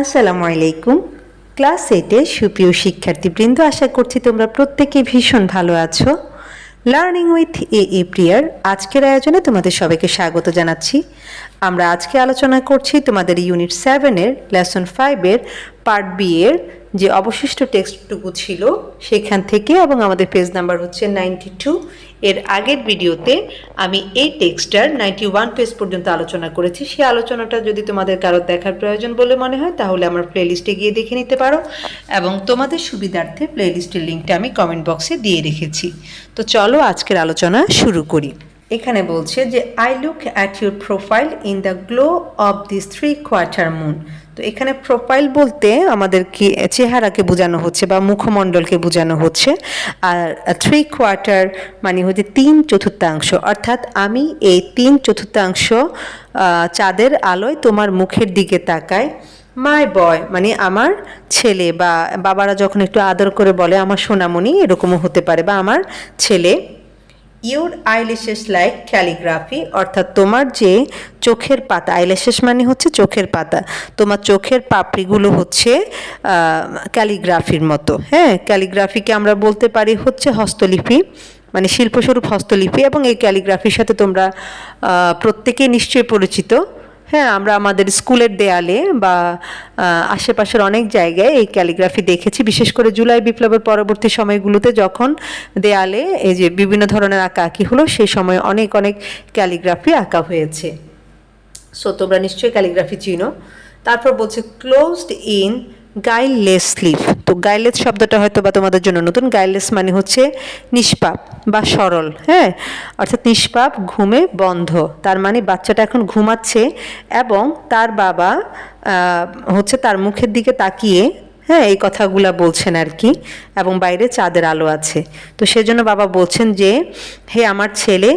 আসসালামু আলাইকুম। ক্লাস 8-এর সুপ্রিয় শিক্ষার্থীবৃন্দ, আশা করছি তোমরা প্রত্যেকেই ভীষণ ভালো আছো। লার্নিং উইথ এ প্রিয়ার আজকের আয়োজনে তোমাদের সবাইকে স্বাগত জানাচ্ছি। আমরা আজকে আলোচনা করছি তোমাদের ইউনিট 7-এর লেসন 5-এর পার্ট বি এর যে অবশিষ্ট টেক্সটটুকু ছিল সেখান থেকে, এবং আমাদের পেজ নাম্বার হচ্ছে 92। এর আগের ভিডিওতে আমি এই টেক্সটটার 91 পেজ পর্যন্ত আলোচনা করেছি। সেই আলোচনাটা যদি তোমাদের কারো দেখার প্রয়োজন বলে মনে হয় তাহলে আমার প্লেলিস্টে গিয়ে দেখে নিতে পারো, এবং তোমাদের সুবিধার্থে প্লেলিস্টের লিঙ্কটা আমি কমেন্ট বক্সে দিয়ে রেখেছি। তো চলো আজকের আলোচনা শুরু করি। এখানে বলছে যে I look at your profile in the glow of this 3/4 moon. তো এখানে প্রোফাইল বলতে আমাদের কি চেহারাকে বোঝানো হচ্ছে বা মুখমণ্ডলকে বোঝানো হচ্ছে, আর 3/4 মানে হচ্ছে 3/4, অর্থাৎ আমি এই 3/4 চাঁদের আলোয় তোমার মুখের দিকে তাকাই। মাই বয় মানে আমার ছেলে, বা বাবারা যখন একটু আদর করে বলে আমার সোনামণি, এরকমও হতে পারে, বা আমার ছেলে। ইউর আইল্যাশেস লাইক ক্যালিগ্রাফি, অর্থাৎ তোমার যে চোখের পাতা, আইল্যাশেস মানে হচ্ছে চোখের পাতা, তোমার চোখের পাপড়িগুলো হচ্ছে ক্যালিগ্রাফির মতো। হ্যাঁ, ক্যালিগ্রাফিকে আমরা বলতে পারি হচ্ছে হস্তলিপি, মানে শিল্পস্বরূপ হস্তলিপি, এবং এই ক্যালিগ্রাফির সাথে তোমরা প্রত্যেকেই নিশ্চয়ই পরিচিত। হ্যাঁ, আমরা আমাদের স্কুলের দেয়ালে বা আশেপাশের অনেক জায়গায় এই ক্যালিগ্রাফি দেখেছি, বিশেষ করে জুলাই বিপ্লবের পরবর্তী সময়গুলোতে যখন দেয়ালে এই যে বিভিন্ন ধরনের আঁকাআঁকি হলো, সেই সময় অনেক অনেক ক্যালিগ্রাফি আঁকা হয়েছে। সো তোমরা নিশ্চয়ই ক্যালিগ্রাফি চিনো। তারপর বলছে ক্লোজড ইন গাইললেসলি। তো গাইলেস শব্দটা হয়তো বা তোমাদের জন্য নতুন। গাইললেস মানে হচ্ছে নিষ্পাপ বা সরল। হ্যাঁ, অর্থাৎ নিষ্পাপ ঘুমে বন্ধ, তার মানে বাচ্চাটা এখন ঘুমাচ্ছে এবং তার বাবা হচ্ছে তার মুখের দিকে তাকিয়ে হ্যাঁ এই কথাগুলা বলছেন আর কি, এবং বাইরে চাঁদের আলো আছে। তো সেজন্য বাবা বলছেন যে হে আমার ছেলে,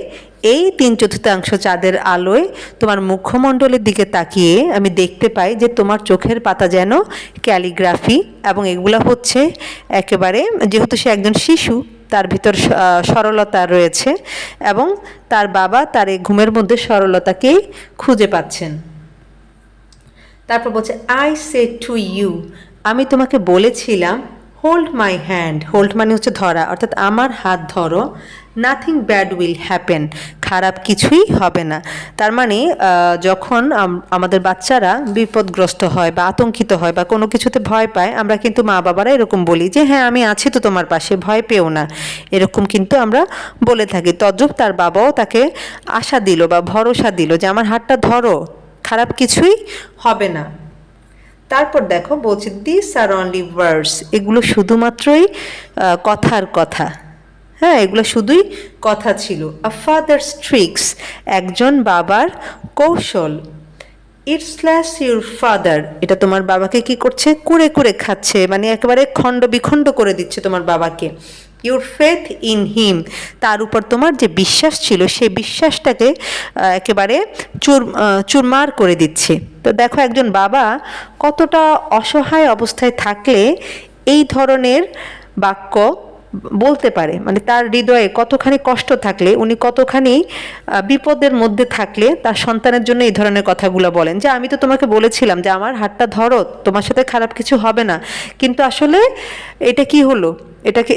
এই 3/4 চাঁদের আলোয় তোমার মুখমণ্ডলের দিকে তাকিয়ে আমি দেখতে পাই যে তোমার চোখের পাতা যেন ক্যালিগ্রাফি, এবং এগুলা হচ্ছে একেবারে, যেহেতু সে একজন শিশু তার ভিতর সরলতা রয়েছে, এবং তার বাবা তার এই ঘুমের মধ্যে সরলতাকেই খুঁজে পাচ্ছেন। তারপর বলছে আই সেড টু ইউ, আমি তোমাকে বলেছিলাম, হোল্ড মাই হ্যান্ড। হোল্ড মানে হচ্ছে ধরা, অর্থাৎ আমার হাত ধরো। নাথিং ব্যাড উইল হ্যাপেন, খারাপ কিছুই হবে না। তার মানে যখন আমাদের বাচ্চারা বিপদগ্রস্ত হয় বা আতঙ্কিত হয় বা কোনো কিছুতে ভয় পায়, আমরা কিন্তু মা বাবারা এরকম বলি যে হ্যাঁ আমি আছি তো তোমার পাশে, ভয় পেও না, এরকম কিন্তু আমরা বলে থাকি। তদ্রূপ তার বাবাও তাকে আশা দিল বা ভরসা দিল যে আমার হাতটা ধরো, খারাপ কিছুই হবে না। তারপর দেখো বলছে দিস আর অনলি ওয়ার্ডস, এগুলো শুধুমাত্রই কথার কথা। হ্যাঁ, এগুলো শুধুই কথা ছিল। আ ফাদার্স ট্রিক্স, একজন বাবার কৌশল। ইটস স্ল্যাশ ইউর ফাদার, এটা তোমার বাবাকে কি করছে, কুরে কুরে খাচ্ছে, মানে একেবারে খণ্ড বিখণ্ড করে দিচ্ছে তোমার বাবাকে। ইউর ফেথ ইন হিম, তার উপর তোমার যে বিশ্বাস ছিল সেই বিশ্বাসটাকে একেবারে চুরমার করে দিচ্ছে। তো দেখো একজন বাবা কতটা অসহায় অবস্থায় থাকলে এই ধরনের বাক্য বলতে পারে, মানে তার হৃদয়ে কতখানি কষ্ট থাকলে, উনি কতখানি বিপদের মধ্যে থাকলে তার সন্তানের জন্য এই ধরনের কথাগুলো বলেন যে আমি তো তোমাকে বলেছিলাম যে আমার হাতটা ধরো, তোমার সাথে খারাপ কিছু হবে না। কিন্তু আসলে এটা কি হলো,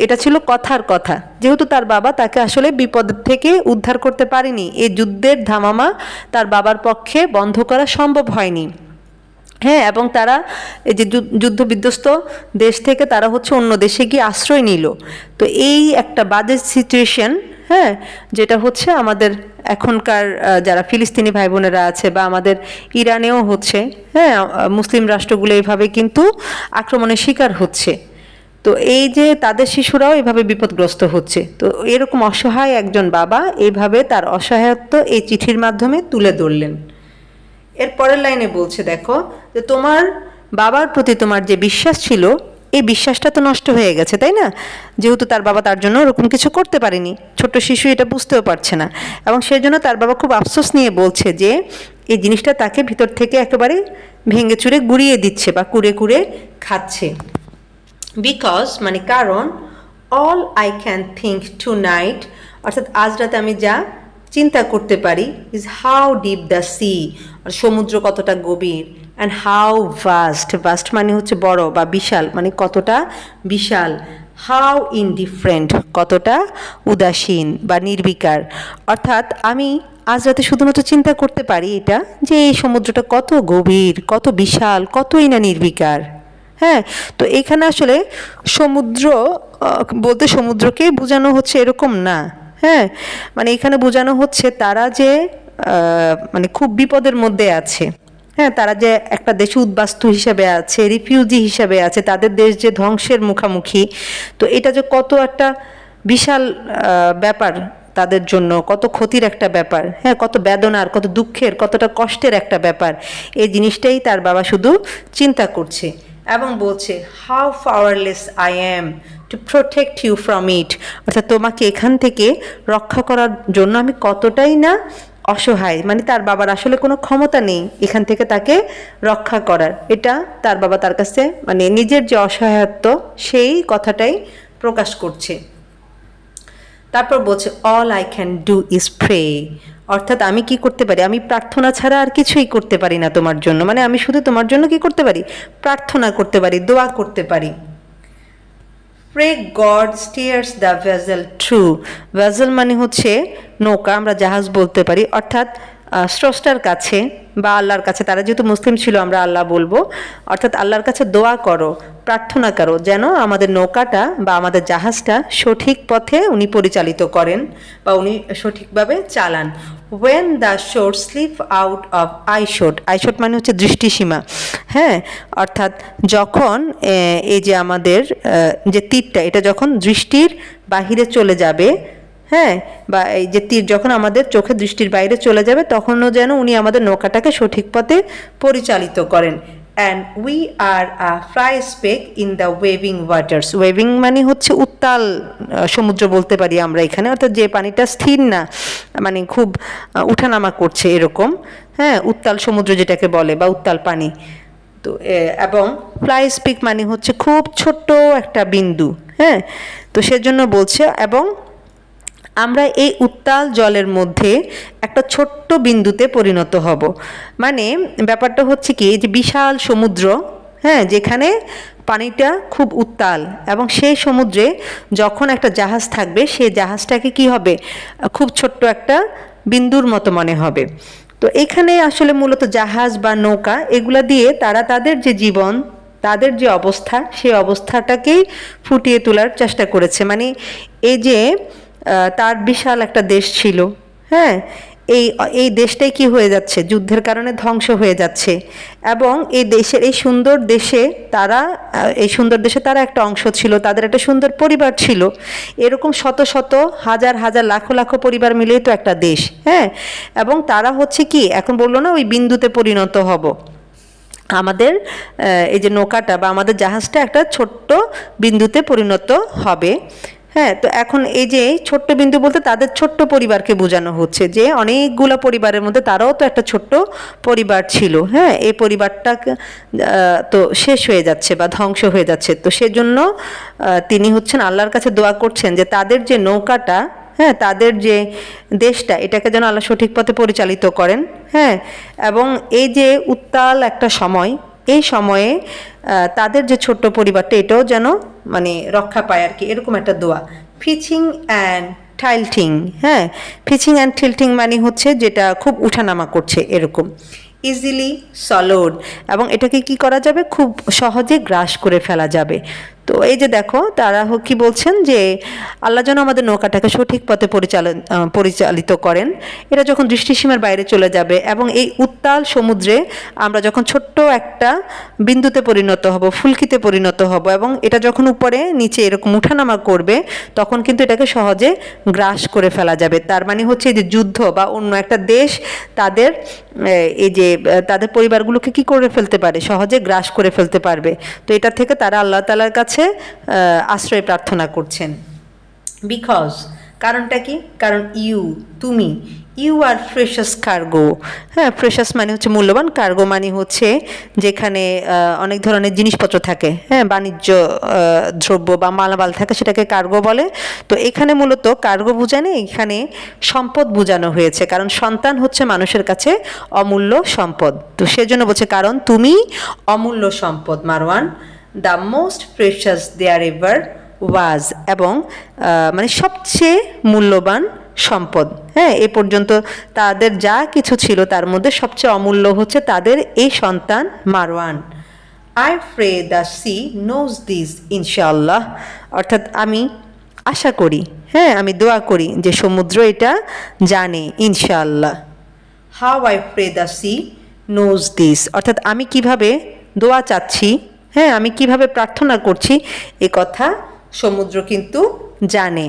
এটা ছিল কথার কথা, যেহেতু তার বাবা তাকে আসলে বিপদ থেকে উদ্ধার করতে পারেনি। এই যুদ্ধের ধামামা তার বাবার পক্ষে বন্ধ করা সম্ভব হয়নি। হ্যাঁ, এবং তারা এই যে যুদ্ধ বিধ্বস্ত দেশ থেকে তারা হচ্ছে অন্য দেশে গিয়ে আশ্রয় নিল। তো এই একটা বাজে সিচুয়েশন, হ্যাঁ, যেটা হচ্ছে আমাদের এখনকার যারা ফিলিস্তিনি ভাই বোনেরা আছে বা আমাদের ইরানেও হচ্ছে, হ্যাঁ, মুসলিম রাষ্ট্রগুলো এইভাবে কিন্তু আক্রমণের শিকার হচ্ছে। তো এই যে তাদের শিশুরাও এভাবে বিপদগ্রস্ত হচ্ছে। তো এরকম অসহায় একজন বাবা এইভাবে তার অসহায়ত্ব এই চিঠির মাধ্যমে তুলে ধরলেন। এর পরের লাইনে বলছে দেখো যে তোমার বাবার প্রতি তোমার যে বিশ্বাস ছিল, এই বিশ্বাসটা তো নষ্ট হয়ে গেছে, তাই না? যেহেতু তার বাবা তার জন্য ওরকম কিছু করতে পারেনি, ছোট্ট শিশু এটা বুঝতেও পারছে না, এবং সেই জন্য তার বাবা খুব আফসোস নিয়ে বলছে যে এই জিনিসটা তাকে ভিতর থেকে একেবারে ভেঙে চুরে গুঁড়িয়ে দিচ্ছে বা কুরে কুরে খাচ্ছে। বিকজ মানে কারণ, all I can think tonight, অর্থাৎ আজ রাতে আমি যা চিন্তা করতে পারি, is how deep the sea, সমুদ্র কতটা গভীর, অ্যান্ড হাউ ভাস্ট, ভাস্ট মানে হচ্ছে বড় বা বিশাল, মানে কতটা বিশাল। হাউ ইনডিফারেন্ট, কতটা উদাসীন বা নির্বিকার। অর্থাৎ আমি আজ রাতে শুধুমাত্র চিন্তা করতে পারি এটা, যে এই সমুদ্রটা কত গভীর, কত বিশাল, কতই না নির্বিকার। হ্যাঁ, তো এখানে আসলে সমুদ্র বলতে সমুদ্রকে বোঝানো হচ্ছে এরকম না। হ্যাঁ, মানে এখানে বোঝানো হচ্ছে তারা যে মানে খুব বিপদের মধ্যে আছে। হ্যাঁ, তারা যে একটা দেশে উদ্বাস্তু হিসেবে আছে, রিফিউজি হিসেবে আছে, তাদের দেশ যে ধ্বংসের মুখামুখি, তো এটা যে কত একটা বিশাল ব্যাপার তাদের জন্য, কত ক্ষতির একটা ব্যাপার। হ্যাঁ, কত বেদনার, কত দুঃখের, কতটা কষ্টের একটা ব্যাপার, এই জিনিসটাই তার বাবা শুধু চিন্তা করছে এবং বলছে how powerless I am to protect you from it, অর্থাৎ তোমাকে এখান থেকে রক্ষা করার জন্য আমি কতটাই না অসহায়। মানে তার বাবার আসলে কোনো ক্ষমতা নেই এখান থেকে তাকে রক্ষা করার। এটা তার বাবা তার কাছে মানে নিজের যে অসহায়ত্ব সেই কথাটাই প্রকাশ করছে। তারপর বলছে all I can do is pray, অর্থাৎ আমি কি করতে পারি, আমি প্রার্থনা ছাড়া আর কিছুই করতে পারি না তোমার জন্য। মানে আমি শুধু তোমার জন্য কি করতে পারি, প্রার্থনা করতে পারি, দোয়া করতে পারি। Pray God steers the vessel true, vessel মানে হচ্ছে নৌকা, আমরা জাহাজ বলতে পারি। অর্থাৎ স্রষ্টার কাছে বা আল্লাহর কাছে, তারা যেহেতু মুসলিম ছিল আমরা আল্লাহ বলবো, অর্থাৎ আল্লাহর কাছে দোয়া করো, প্রার্থনা করো যেন আমাদের নৌকাটা বা আমাদের জাহাজটা সঠিক পথে উনি পরিচালিত করেন বা উনি সঠিকভাবে চালান। When the shore slip out of eyeshot, eyeshot মানে হচ্ছে দৃষ্টিসীমা। হ্যাঁ, অর্থাৎ যখন এই যে আমাদের যে তীরটা, এটা যখন দৃষ্টির বাহিরে চলে যাবে, হ্যাঁ, বা এই যে তীর যখন আমাদের চোখের দৃষ্টির বাইরে চলে যাবে, তখনও যেন উনি আমাদের নৌকাটাকে সঠিক পথে পরিচালিত করেন। And we are a fly speck in the waving waters, waving মানে হচ্ছে উত্তাল সমুদ্র বলতে পারি আমরা এখানে, অর্থাৎ যে পানিটা স্থির না, মানে খুব উঠানামা করছে এরকম। হ্যাঁ, উত্তাল সমুদ্র যেটাকে বলে বা উত্তাল পানি। তো এবং ফ্লাই স্পিক মানে হচ্ছে খুব ছোট্ট একটা বিন্দু। হ্যাঁ, তো সেজন্য বলছে এবং আমরা এই উত্তাল জলের মধ্যে একটা ছোট্ট বিন্দুতে পরিণত হব। মানে ব্যাপারটা হচ্ছে কি, এই যে বিশাল সমুদ্র, হ্যাঁ, যেখানে পানিটা খুব উত্তাল, এবং সেই সমুদ্রে যখন একটা জাহাজ থাকবে, সেই জাহাজটাকে কি হবে, খুব ছোট্ট একটা বিন্দুর মতো মনে হবে। তো এখানে আসলে মূলত জাহাজ বা নৌকা এগুলা দিয়ে তারা তাদের যে জীবন, তাদের যে অবস্থা, সেই অবস্থাটাকেই ফুটিয়ে তোলার চেষ্টা করেছে। মানে এই যে তার বিশাল একটা দেশ ছিল, হ্যাঁ, এই এই দেশটাই কি হয়ে যাচ্ছে, যুদ্ধের কারণে ধ্বংস হয়ে যাচ্ছে। এবং এই দেশের এই সুন্দর দেশে তারা, এই সুন্দর দেশে তারা একটা অংশ ছিল, তাদের একটা সুন্দর পরিবার ছিল। এরকম শত শত হাজার হাজার লাখো লাখো পরিবার মিলেই তো একটা দেশ। হ্যাঁ, এবং তারা হচ্ছে কি, এখন বললো না ওই বিন্দুতে পরিণত হব, আমাদের এই যে নৌকাটা বা আমাদের জাহাজটা একটা ছোট্ট বিন্দুতে পরিণত হবে। হ্যাঁ, তো এখন এই যে ছোট্ট বিন্দু বলতে তাদের ছোট্ট পরিবারকে বোঝানো হচ্ছে, যে অনেকগুলো পরিবারের মধ্যে তারাও তো একটা ছোট্ট পরিবার ছিল। হ্যাঁ, এই পরিবারটা তো শেষ হয়ে যাচ্ছে বা ধ্বংস হয়ে যাচ্ছে। তো সেজন্য তিনি হচ্ছেন আল্লাহর কাছে দোয়া করছেন যে তাদের যে নৌকাটা, হ্যাঁ, তাদের যে দেশটা, এটাকে যেন আল্লাহ সঠিক পথে পরিচালিত করেন। হ্যাঁ, এবং এই যে উত্তাল একটা সময়, এই সময়ে তাদের যে ছোট্ট পরিবারটা এটাও যেন মানে রক্ষা পায় আর কি, এরকম একটা দোয়া। ফিচিং অ্যান্ড টাইলটিং, হ্যাঁ, ফিচিং অ্যান্ড টিল্টিং মানে হচ্ছে যেটা খুব উঠানামা করছে এরকম। ইজিলি সলোড, এবং এটাকে কি করা যাবে, খুব সহজে গ্রাস করে ফেলা যাবে। তো এই যে দেখো তারা কি বলছেন যে আল্লাহ যেন আমাদের নৌকাটাকে সঠিক পথে পরিচালিত করেন। এটা যখন দৃষ্টিসীমার বাইরে চলে যাবে এবং এই উত্তাল সমুদ্রে আমরা যখন ছোট্ট একটা বিন্দুতে পরিণত হব, ফুলকিতে পরিণত হব, এবং এটা যখন উপরে নিচে এরকম উঠানামা করবে, তখন কিন্তু এটাকে সহজে গ্রাস করে ফেলা যাবে। তার মানে হচ্ছে যে যুদ্ধ বা অন্য একটা দেশ তাদের এই যে তাদের পরিবারগুলোকে কি করে ফেলতে পারে, সহজে গ্রাস করে ফেলতে পারবে। তো এটা থেকে তারা আল্লাহ তাআলার কাছে আশ্রয় প্রার্থনা করছেন। বিকজ, কারণটা কি, কারণ ইউ, তুমি, ইউ আর প্রেশাস কার্গো। হ্যাঁ, প্রেশাস মানে হচ্ছে মূল্যবান, কার্গো মানে হচ্ছে যেখানে অনেক ধরনের জিনিসপত্র থাকে, হ্যাঁ, বাণিজ্য দ্রব্য বা মালামাল থাকে, সেটাকে কার্গো বলে। তো এখানে মূলত কার্গো বোঝানো, এখানে সম্পদ বোঝানো হয়েছে, কারণ সন্তান হচ্ছে মানুষের কাছে অমূল্য সম্পদ। তো সেজন্য বলছে কারণ তুমি অমূল্য সম্পদ Marwan, the most precious there ever was, এবং মানে সবচেয়ে মূল্যবান সম্পদ। হ্যাঁ, এ পর্যন্ত তাদের যা কিছু ছিল তার মধ্যে সবচেয়ে অমূল্য হচ্ছে তাদের এই সন্তান Marwan. I pray the sea knows this ইনশাআল্লাহ, অর্থাৎ আমি আশা করি, হ্যাঁ, আমি দোয়া করি যে সমুদ্র এটা জানে ইনশাআল্লাহ। How I pray the sea knows this, অর্থাৎ আমি কিভাবে দোয়া চাচ্ছি, হ্যাঁ, আমি কিভাবে প্রার্থনা করছি, এ কথা সমুদ্র কিন্তু জানে।